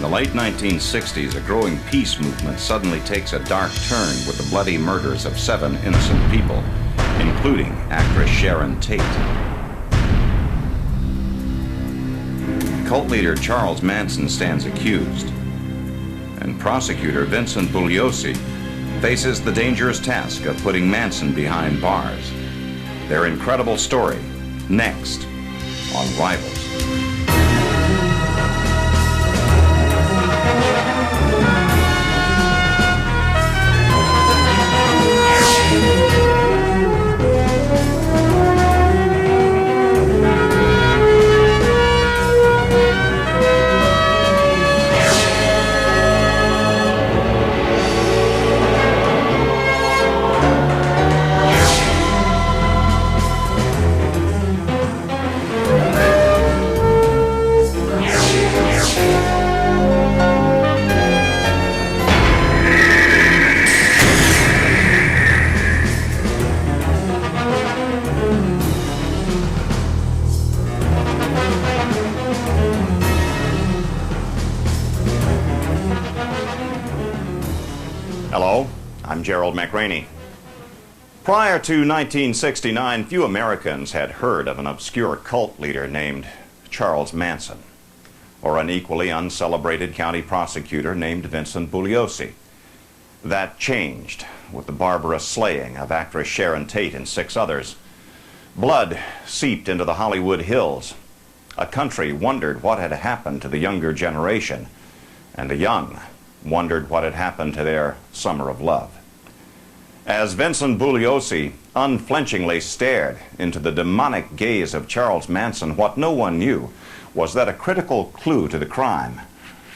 the late 1960s, a growing peace movement suddenly takes a dark turn with the bloody murders of 7 innocent people, including actress Sharon Tate. Cult leader Charles Manson stands accused, and prosecutor Vincent Bugliosi faces the dangerous task of putting Manson behind bars. Their incredible story, next on Rivals. Hello, I'm Gerald McRaney. Prior to 1969, few Americans had heard of an obscure cult leader named Charles Manson, or an equally uncelebrated county prosecutor named Vincent Bugliosi. That changed with the barbarous slaying of actress Sharon Tate and 6 others. Blood seeped into the Hollywood Hills. A country wondered what had happened to the younger generation, and the young wondered what had happened to their summer of love. As Vincent Bugliosi unflinchingly stared into the demonic gaze of Charles Manson, what no one knew was that a critical clue to the crime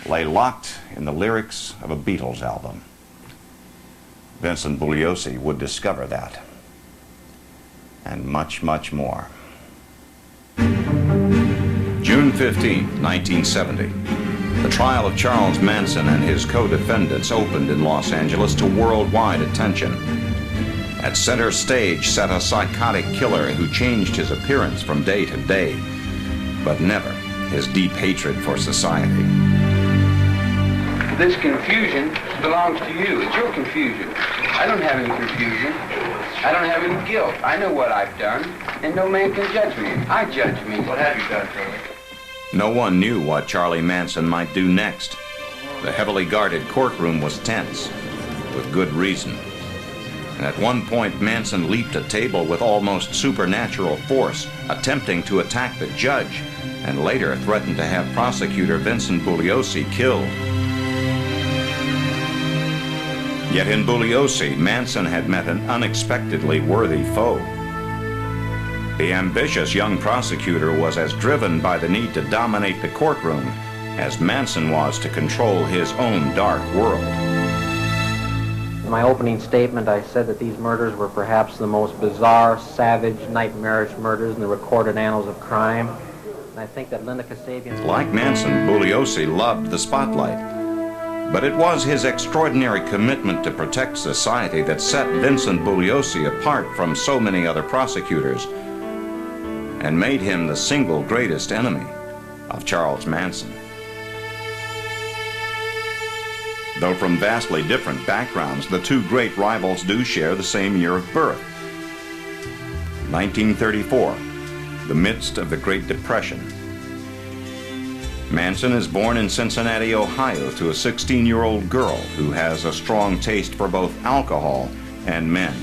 lay locked in the lyrics of a Beatles album. Vincent Bugliosi would discover that, and much, much more. June 15, 1970. The trial of Charles Manson and his co-defendants opened in Los Angeles to worldwide attention. At center stage sat a psychotic killer who changed his appearance from day to day, but never his deep hatred for society. This confusion belongs to you. It's your confusion. I don't have any confusion. I don't have any guilt. I know what I've done, and no man can judge me. I judge me. What have you done, Charlie? No one knew what Charlie Manson might do next. The heavily guarded courtroom was tense, with good reason. And at one point, Manson leaped a table with almost supernatural force, attempting to attack the judge, and later threatened to have prosecutor Vincent Bugliosi killed. Yet in Bugliosi, Manson had met an unexpectedly worthy foe. The ambitious young prosecutor was as driven by the need to dominate the courtroom as Manson was to control his own dark world. In my opening statement, I said that these murders were perhaps the most bizarre, savage, nightmarish murders in the recorded annals of crime. And I think that Linda Kasabian... Like Manson, Bugliosi loved the spotlight. But it was his extraordinary commitment to protect society that set Vincent Bugliosi apart from so many other prosecutors, and made him the single greatest enemy of Charles Manson. Though from vastly different backgrounds, the two great rivals do share the same year of birth. 1934, the midst of the Great Depression. Manson is born in Cincinnati, Ohio, to a 16-year-old girl who has a strong taste for both alcohol and men.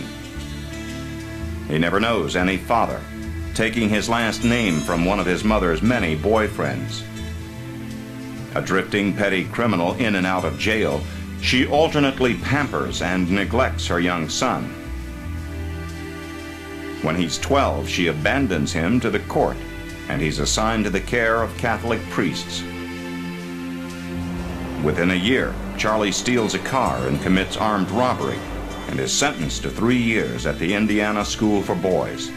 He never knows any father, taking his last name from one of his mother's many boyfriends. A drifting petty criminal in and out of jail, she alternately pampers and neglects her young son. When he's 12, she abandons him to the court, and he's assigned to the care of Catholic priests. Within a year, Charlie steals a car and commits armed robbery, and is sentenced to 3 years at the Indiana School for Boys.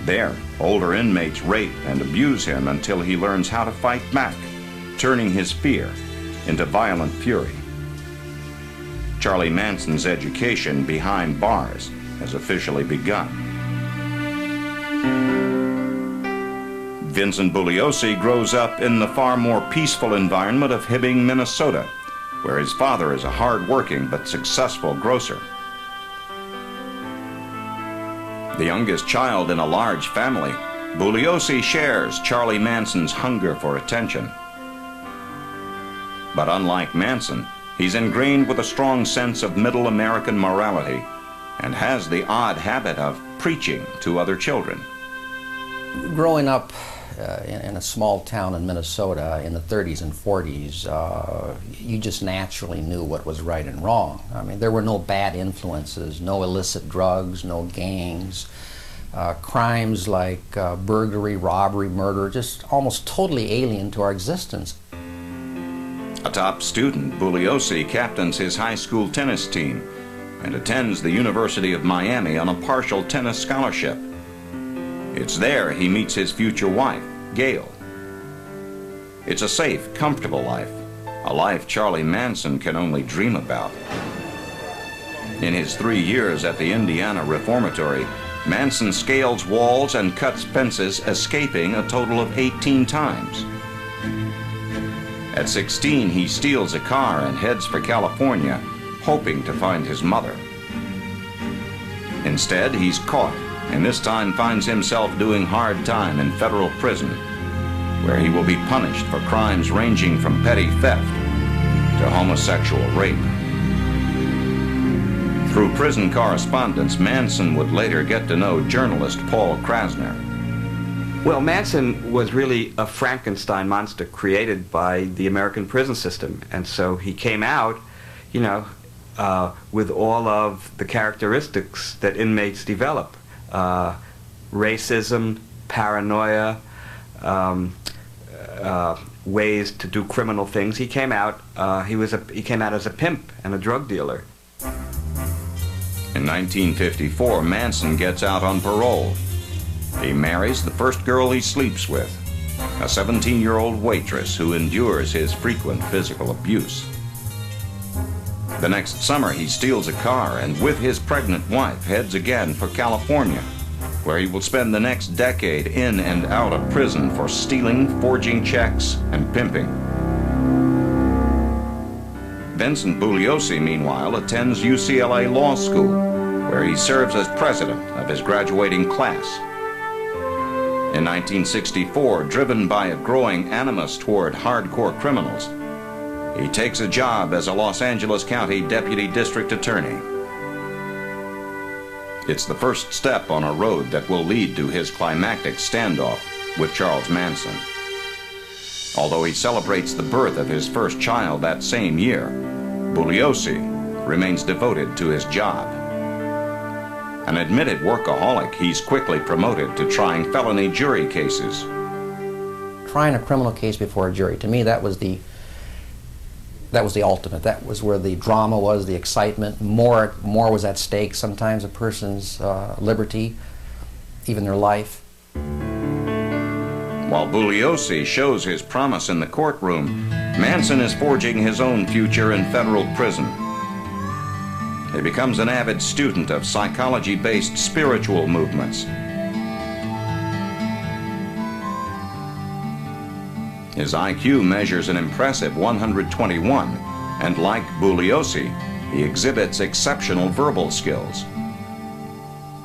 There, older inmates rape and abuse him until he learns how to fight back, turning his fear into violent fury. Charlie Manson's education behind bars has officially begun. Vincent Bugliosi grows up in the far more peaceful environment of Hibbing, Minnesota, where his father is a hard-working but successful grocer. The youngest child in a large family, Bugliosi shares Charlie Manson's hunger for attention. But unlike Manson, he's ingrained with a strong sense of middle American morality and has the odd habit of preaching to other children. Growing up in a small town in Minnesota in the 30s and 40s, you just naturally knew what was right and wrong. I mean, there were no bad influences, no illicit drugs, no gangs. Crimes like burglary, robbery, murder, just almost totally alien to our existence. A top student, Bugliosi captains his high school tennis team and attends the University of Miami on a partial tennis scholarship. It's there he meets his future wife, Gail. It's a safe, comfortable life, a life Charlie Manson can only dream about. In his 3 years at the Indiana Reformatory, Manson scales walls and cuts fences, escaping a total of 18 times. At 16, he steals a car and heads for California, hoping to find his mother. Instead, he's caught, and this time finds himself doing hard time in federal prison, where he will be punished for crimes ranging from petty theft to homosexual rape. Through prison correspondence, Manson would later get to know journalist Paul Krasner. Well, Manson was really a Frankenstein monster created by the American prison system, and so he came out, you know, with all of the characteristics that inmates develop. Racism, paranoia, ways to do criminal things. He came out as a pimp and a drug dealer. In 1954, Manson gets out on parole. He marries the first girl he sleeps with, a 17-year-old waitress who endures his frequent physical abuse. The next summer, he steals a car and with his pregnant wife heads again for California, where he will spend the next decade in and out of prison for stealing, forging checks, and pimping. Vincent Bugliosi, meanwhile, attends UCLA Law School, where he serves as president of his graduating class. In 1964, driven by a growing animus toward hardcore criminals, he takes a job as a Los Angeles County Deputy District Attorney. It's the first step on a road that will lead to his climactic standoff with Charles Manson. Although he celebrates the birth of his first child that same year, Bugliosi remains devoted to his job. An admitted workaholic, he's quickly promoted to trying felony jury cases. Trying a criminal case before a jury, to me, that was the ultimate. That was where the drama was, the excitement. More was at stake. Sometimes a person's liberty, even their life. While Bugliosi shows his promise in the courtroom, Manson is forging his own future in federal prison. He becomes an avid student of psychology-based spiritual movements. His IQ measures an impressive 121, and like Bugliosi, he exhibits exceptional verbal skills.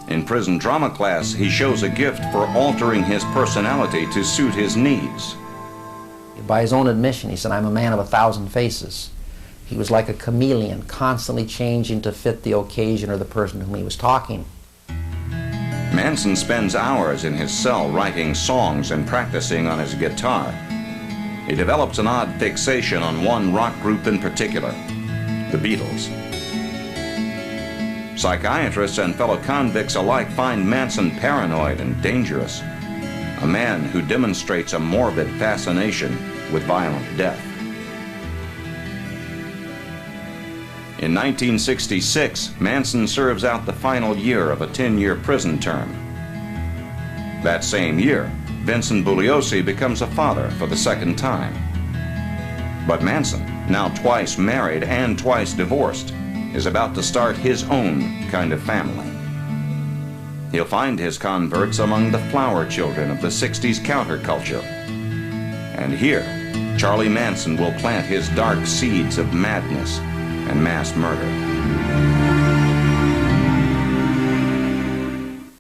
In prison drama class, he shows a gift for altering his personality to suit his needs. By his own admission, he said, "I'm a man of 1,000 faces." He was like a chameleon, constantly changing to fit the occasion or the person to whom he was talking. Manson spends hours in his cell writing songs and practicing on his guitar. He develops an odd fixation on one rock group in particular, the Beatles. Psychiatrists and fellow convicts alike find Manson paranoid and dangerous, a man who demonstrates a morbid fascination with violent death. In 1966, Manson serves out the final year of a 10-year prison term. That same year, Vincent Bugliosi becomes a father for the second time. But Manson, now twice married and twice divorced, is about to start his own kind of family. He'll find his converts among the flower children of the 60s counterculture. And here, Charlie Manson will plant his dark seeds of madness and mass murder.